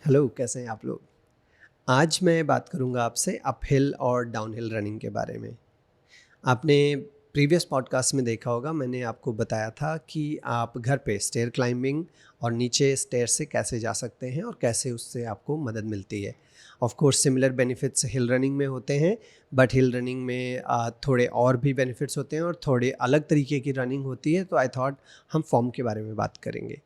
Hello, कैसे हैं आप लोग? आज मैं बात करूंगा आपसे अपहिल और डाउनहिल रनिंग के बारे में। आपने प्रीवियस पॉडकास्ट में देखा होगा, मैंने आपको बताया था कि आप घर पे स्टेयर क्लाइंबिंग और नीचे स्टेयर से कैसे जा सकते हैं और कैसे उससे आपको मदद मिलती है। Of course similar benefits hill running में होते हैं, बट हिल रनिंग में थोड़े और भी बेनिफिट्स होते हैं और थोड़े अलग तरीके की रनिंग होती है। तो आई थॉट हम फॉर्म के बारे में बात करेंगे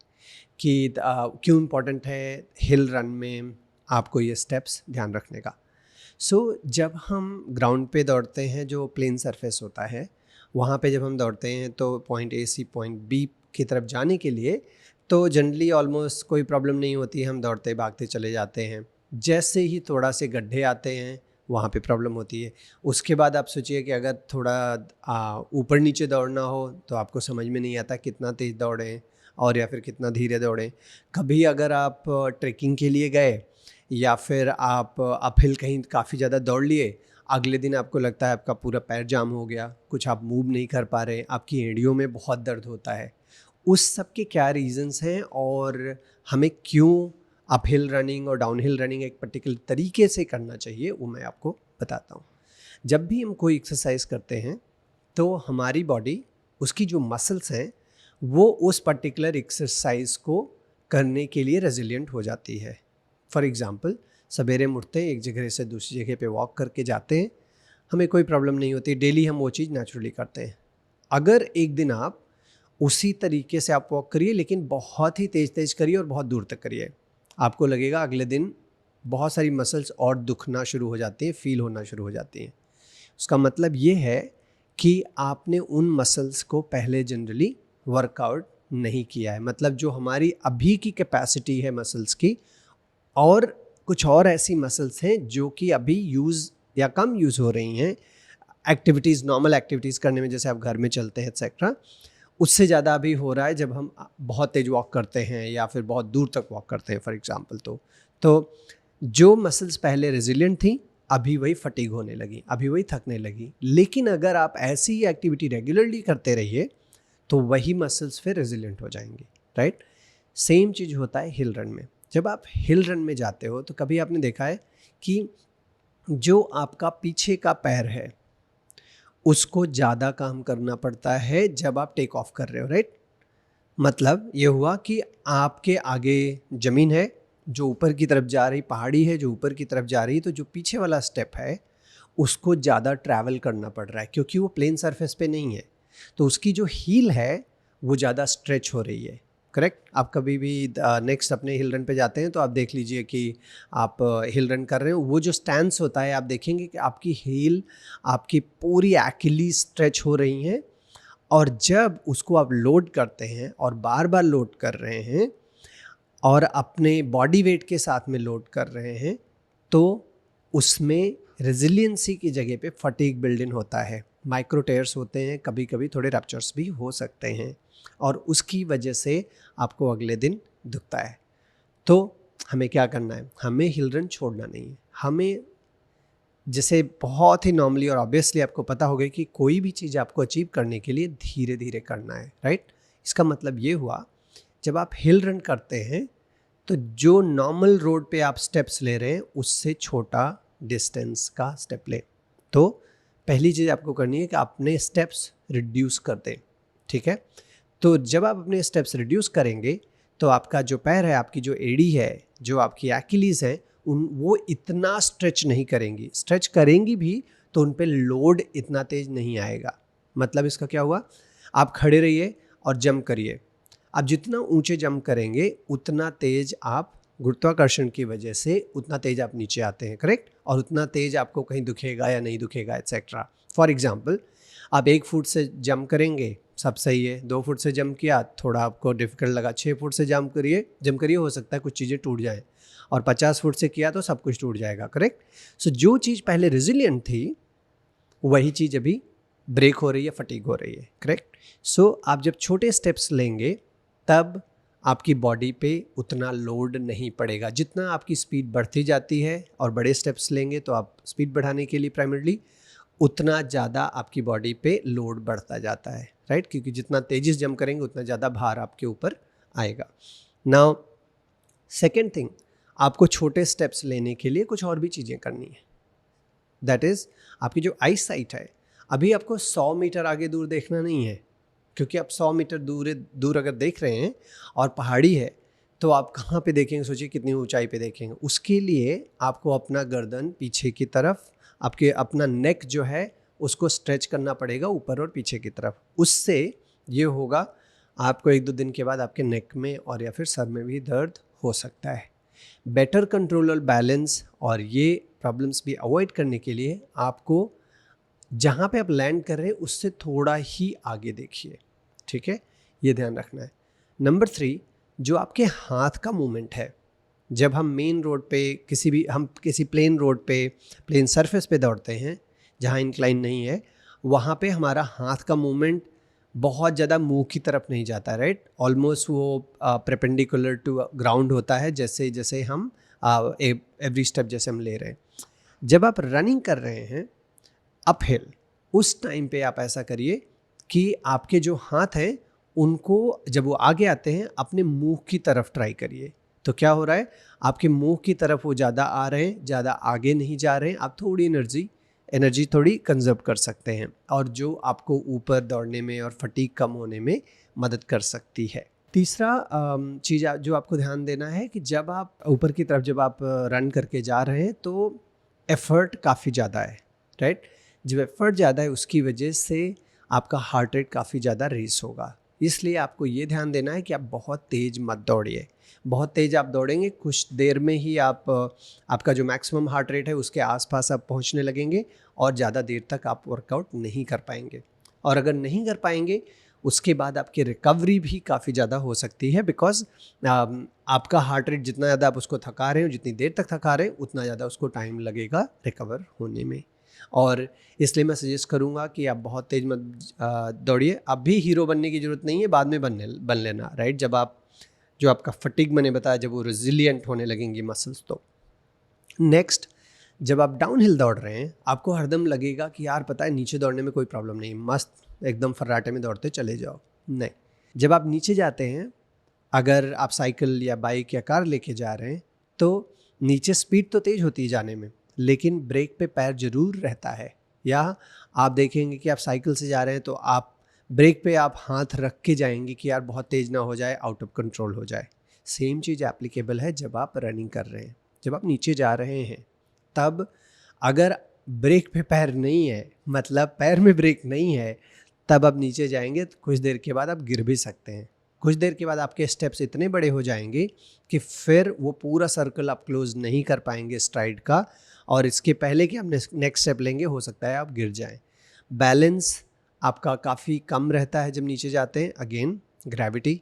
कि क्यों इम्पोर्टेंट है हिल रन में आपको ये स्टेप्स ध्यान रखने का। जब हम ग्राउंड पे दौड़ते हैं, जो प्लेन सरफेस होता है, वहाँ पे जब हम दौड़ते हैं तो पॉइंट ए से पॉइंट बी की तरफ जाने के लिए तो जनरली ऑलमोस्ट कोई प्रॉब्लम नहीं होती है, हम दौड़ते भागते चले जाते हैं। जैसे ही थोड़ा से गड्ढे आते हैं वहाँ पे प्रॉब्लम होती है। उसके बाद आप सोचिए कि अगर थोड़ा ऊपर नीचे दौड़ना हो तो आपको समझ में नहीं आता कितना तेज़ दौड़ें और या फिर कितना धीरे दौड़ें। कभी अगर आप ट्रैकिंग के लिए गए या फिर आप अपहिल कहीं काफ़ी ज़्यादा दौड़ लिए, अगले दिन आपको लगता है आपका पूरा पैर जाम हो गया, कुछ आप मूव नहीं कर पा रहे, आपकी एड़ियों में बहुत दर्द होता है। उस सब के क्या रीज़न्स हैं और हमें क्यों अपहिल रनिंग और डाउनहिल रनिंग एक पर्टिकुलर तरीके से करना चाहिए, वो मैं आपको बताता हूँ। जब भी हम कोई एक्सरसाइज करते हैं तो हमारी बॉडी, उसकी जो मसल्स हैं, वो उस पर्टिकुलर एक्सरसाइज को करने के लिए रेजिलिएंट हो जाती है। फॉर एग्ज़ाम्पल, सवेरे उठते हैं, एक जगह से दूसरी जगह पे वॉक करके जाते हैं, हमें कोई प्रॉब्लम नहीं होती, डेली हम वो चीज़ नेचुरली करते हैं। अगर एक दिन आप उसी तरीके से आप वॉक करिए लेकिन बहुत ही तेज़ तेज़ करिए और बहुत दूर तक करिए, आपको लगेगा अगले दिन बहुत सारी मसल्स और दुखना शुरू हो जाती हैं, फील होना शुरू हो जाती हैं। उसका मतलब ये है कि आपने उन मसल्स को पहले जनरली वर्कआउट नहीं किया है। मतलब जो हमारी अभी की कैपेसिटी है मसल्स की, और कुछ और ऐसी मसल्स हैं जो कि अभी यूज़ या कम यूज़ हो रही हैं एक्टिविटीज़, नॉर्मल एक्टिविटीज़ करने में, जैसे आप घर में चलते हैं एक्सेट्रा, उससे ज़्यादा अभी हो रहा है जब हम बहुत तेज वॉक करते हैं या फिर बहुत दूर तक वॉक करते हैं फॉर एग्जांपल। तो जो मसल्स पहले रेजिलिएंट थी, अभी वही फटीग होने लगी, अभी वही थकने लगी। लेकिन अगर आप ऐसी ही एक्टिविटी रेगुलरली करते रहिए तो वही मसल्स फिर रेजिलिएंट हो जाएंगी, राइट। सेम चीज़ होता है हिल रन में। जब आप हिल रन में जाते हो तो कभी आपने देखा है कि जो आपका पीछे का पैर है उसको ज़्यादा काम करना पड़ता है जब आप टेक ऑफ कर रहे हो, राइट। मतलब ये हुआ कि आपके आगे ज़मीन है जो ऊपर की तरफ जा रही, पहाड़ी है जो ऊपर की तरफ जा रही, तो जो पीछे वाला स्टेप है उसको ज़्यादा ट्रैवल करना पड़ रहा है क्योंकि वो प्लेन सरफेस पे नहीं है। तो उसकी जो हील है वो ज़्यादा स्ट्रेच हो रही है, करेक्ट। आप कभी भी नेक्स्ट अपने हिल रन पे जाते हैं तो आप देख लीजिए कि आप हिल रन कर रहे हो, वो जो स्टैंस होता है, आप देखेंगे कि आपकी हील, आपकी पूरी एक्चुअली स्ट्रेच हो रही हैं। और जब उसको आप लोड करते हैं और बार बार लोड कर रहे हैं और अपने बॉडी वेट के साथ में लोड कर रहे हैं, तो उसमें रेजिलियंसी की जगह पे फटीग बिल्ड इन होता है, माइक्रो टेयर्स होते हैं, कभी कभी थोड़े रप्चर्स भी हो सकते हैं और उसकी वजह से आपको अगले दिन दुखता है। तो हमें क्या करना है? हमें हिल रन छोड़ना नहीं है। हमें, जैसे बहुत ही नॉर्मली और ऑब्वियसली आपको पता होगा कि कोई भी चीज़ आपको अचीव करने के लिए धीरे धीरे करना है, राइट। इसका मतलब ये हुआ, जब आप हिल रन करते हैं तो जो नॉर्मल रोड पे आप स्टेप्स ले रहे हैं उससे छोटा डिस्टेंस का स्टेप लें। तो पहली चीज़ आपको करनी है कि अपने स्टेप्स रिड्यूस कर दें, ठीक है। तो जब आप अपने स्टेप्स रिड्यूस करेंगे तो आपका जो पैर है, आपकी जो एड़ी है, जो आपकी एक्िलीज है, वो इतना स्ट्रेच नहीं करेंगी। स्ट्रेच करेंगी भी तो उन पे लोड इतना तेज नहीं आएगा। मतलब इसका क्या हुआ, आप खड़े रहिए और जंप करिए। आप जितना ऊंचे जंप करेंगे उतना तेज आप, गुरुत्वाकर्षण की वजह से उतना तेज आप नीचे आते हैं, करेक्ट। और उतना तेज आपको कहीं दुखेगा या नहीं दुखेगा, एक्सेट्रा। फॉर एग्जाम्पल, आप 1 फुट से जंप करेंगे, सब सही है। 2 फुट से जंप किया, थोड़ा आपको डिफिकल्ट लगा, 6 फुट से जंप करिए, हो सकता है कुछ चीज़ें टूट जाएं। और 50 फुट से किया तो सब कुछ टूट जाएगा, करेक्ट। सो जो चीज़ पहले रेजिलिएंट थी वही चीज़ अभी ब्रेक हो रही है, फटीग हो रही है, करेक्ट। सो आप जब छोटे स्टेप्स लेंगे तब आपकी बॉडी पे उतना लोड नहीं पड़ेगा। जितना आपकी स्पीड बढ़ती जाती है और बड़े स्टेप्स लेंगे तो आप स्पीड बढ़ाने के लिए प्राइमरली, उतना ज़्यादा आपकी बॉडी पे लोड बढ़ता जाता है, राइट। क्योंकि जितना तेजी से जंप करेंगे उतना ज़्यादा भार आपके ऊपर आएगा। नाउ सेकेंड थिंग, आपको छोटे स्टेप्स लेने के लिए कुछ और भी चीज़ें करनी है। दैट इज़ आपकी जो आई साइट है, अभी आपको 100 मीटर आगे दूर देखना नहीं है, क्योंकि आप 100 मीटर दूर अगर देख रहे हैं और पहाड़ी है तो आप कहाँ पे देखेंगे, सोचिए कितनी ऊंचाई पे देखेंगे। उसके लिए आपको अपना गर्दन पीछे की तरफ, आपके अपना नेक जो है उसको स्ट्रेच करना पड़ेगा ऊपर और पीछे की तरफ। उससे ये होगा, आपको 1-2 दिन के बाद आपके नेक में और या फिर सर में भी दर्द हो सकता है। बेटर कंट्रोल और बैलेंस और ये प्रॉब्लम्स भी अवॉइड करने के लिए आपको जहाँ पे आप लैंड कर रहे हैं उससे थोड़ा ही आगे देखिए, ठीक है, ये ध्यान रखना है। नंबर 3, जो आपके हाथ का मूवमेंट है, जब हम मेन रोड पे किसी प्लेन रोड पे, प्लेन सरफेस पे दौड़ते हैं जहाँ इंक्लाइन नहीं है, वहाँ पे हमारा हाथ का मूवमेंट बहुत ज़्यादा मुंह की तरफ नहीं जाता, राइट। ऑलमोस्ट वो परपेंडिकुलर टू ग्राउंड होता है, जैसे जैसे हम एवरी स्टेप जैसे हम ले रहे हैं। जब आप रनिंग कर रहे हैं अपहिल, उस टाइम पे आप ऐसा करिए कि आपके जो हाथ हैं उनको जब वो आगे आते हैं अपने मुंह की तरफ ट्राई करिए। तो क्या हो रहा है, आपके मुंह की तरफ वो ज़्यादा आ रहे हैं, ज़्यादा आगे नहीं जा रहे हैं। आप थोड़ी एनर्जी थोड़ी कंजर्व कर सकते हैं, और जो आपको ऊपर दौड़ने में और फटीग कम होने में मदद कर सकती है। तीसरा चीज़ जो आपको ध्यान देना है कि जब आप ऊपर की तरफ जब आप रन करके जा रहे हैं तो एफ़र्ट काफ़ी ज़्यादा है, राइट। जब एफ़र्ट ज़्यादा है उसकी वजह से आपका हार्ट रेट काफ़ी ज़्यादा रेस होगा। इसलिए आपको ये ध्यान देना है कि आप बहुत तेज़ मत दौड़िए। बहुत तेज़ आप दौड़ेंगे, कुछ देर में ही आपका जो मैक्सिमम हार्ट रेट है उसके आसपास आप पहुंचने लगेंगे और ज़्यादा देर तक आप वर्कआउट नहीं कर पाएंगे। और अगर नहीं कर पाएंगे उसके बाद आपकी रिकवरी भी काफ़ी ज़्यादा हो सकती है, बिकॉज आपका हार्ट रेट जितना ज़्यादा आप उसको थका रहे हो, जितनी देर तक थका रहे हैं, उतना ज़्यादा उसको टाइम लगेगा रिकवर होने में। और इसलिए मैं सजेस्ट करूँगा कि आप बहुत तेज़ मत दौड़िए। अभी हीरो बनने की ज़रूरत नहीं है, बाद में बन लेना, राइट। जो आपका फटीग मैंने बताया, जब वो रेजिलिएंट होने लगेंगी मसल्स। तो नेक्स्ट, जब आप डाउन हिल दौड़ रहे हैं आपको हरदम लगेगा कि यार पता है नीचे दौड़ने में कोई प्रॉब्लम नहीं, मस्त एकदम फर्राटे में दौड़ते चले जाओ। नहीं, जब आप नीचे जाते हैं, अगर आप साइकिल या बाइक या कार लेके जा रहे हैं तो नीचे स्पीड तो तेज़ होती है जाने में, लेकिन ब्रेक पे पैर जरूर रहता है। या आप देखेंगे कि आप साइकिल से जा रहे हैं तो आप ब्रेक पे आप हाथ रख के जाएंगे कि यार बहुत तेज़ ना हो जाए, आउट ऑफ कंट्रोल हो जाए। सेम चीज़ एप्लीकेबल है जब आप रनिंग कर रहे हैं। जब आप नीचे जा रहे हैं तब अगर ब्रेक पे पैर नहीं है, मतलब पैर में ब्रेक नहीं है, तब आप नीचे जाएंगे तो कुछ देर के बाद आप गिर भी सकते हैं। कुछ देर के बाद आपके स्टेप्स इतने बड़े हो जाएंगे कि फिर वो पूरा सर्कल आप क्लोज नहीं कर पाएंगे स्ट्राइड का, और इसके पहले कि आप नेक्स्ट स्टेप लेंगे हो सकता है आप गिर जाएं। बैलेंस आपका काफ़ी कम रहता है जब नीचे जाते हैं। अगेन ग्रेविटी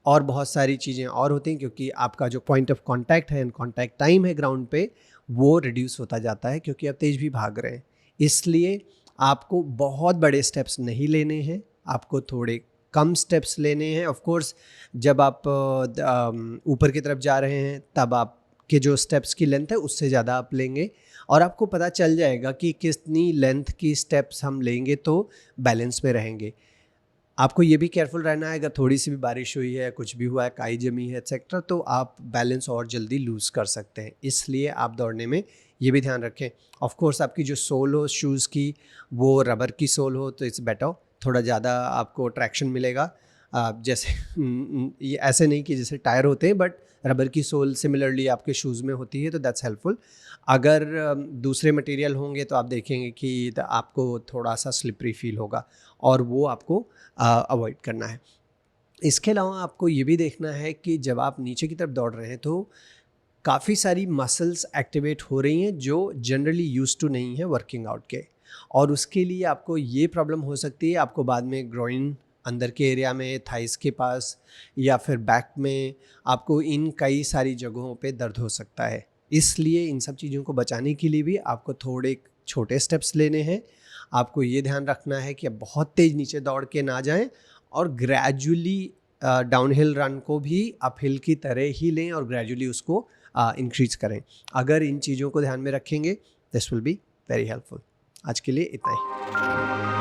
और बहुत सारी चीज़ें और होती हैं, क्योंकि आपका जो पॉइंट ऑफ कांटेक्ट है एंड कांटेक्ट टाइम है ग्राउंड पे, वो रिड्यूस होता जाता है क्योंकि आप तेज़ भी भाग रहे हैं। इसलिए आपको बहुत बड़े स्टेप्स नहीं लेने हैं, आपको थोड़े कम स्टेप्स लेने हैं। ऑफ कोर्स जब आप ऊपर की तरफ जा रहे हैं तब आपके जो स्टेप्स की लेंथ है उससे ज़्यादा आप लेंगे, और आपको पता चल जाएगा कि कितनी लेंथ की स्टेप्स हम लेंगे तो बैलेंस में रहेंगे। आपको ये भी केयरफुल रहना है, अगर थोड़ी सी भी बारिश हुई है, कुछ भी हुआ है, काई जमी है एक्सेट्रा, तो आप बैलेंस और जल्दी लूज़ कर सकते हैं। इसलिए आप दौड़ने में ये भी ध्यान रखें। ऑफ कोर्स आपकी जो सोल हो शूज़ की, वो रबर की सोल हो तो इट्स बेटर, थोड़ा ज़्यादा आपको ट्रैक्शन मिलेगा। जैसे ये ऐसे नहीं कि जैसे टायर होते हैं, बट रबर की सोल सिमिलरली आपके शूज़ में होती है, तो दैट्स हेल्पफुल। अगर दूसरे मटेरियल होंगे तो आप देखेंगे कि आपको थोड़ा सा स्लिपरी फील होगा, और वो आपको अवॉइड करना है। इसके अलावा आपको ये भी देखना है कि जब आप नीचे की तरफ दौड़ रहे हैं तो काफ़ी सारी मसल्स एक्टिवेट हो रही हैं जो जनरली यूज टू नहीं है वर्किंग आउट के, और उसके लिए आपको ये प्रॉब्लम हो सकती है, आपको बाद में ग्रोइन अंदर के एरिया में, थाइस के पास या फिर बैक में, आपको इन कई सारी जगहों पे दर्द हो सकता है। इसलिए इन सब चीज़ों को बचाने के लिए भी आपको थोड़े छोटे स्टेप्स लेने हैं। आपको ये ध्यान रखना है कि आप बहुत तेज़ नीचे दौड़ के ना जाएं, और ग्रेजुअली डाउनहिल रन को भी अपहिल की तरह ही लें और ग्रेजुअली उसको इंक्रीज करें। अगर इन चीज़ों को ध्यान में रखेंगे this will be very helpful. आज के लिए इतना ही।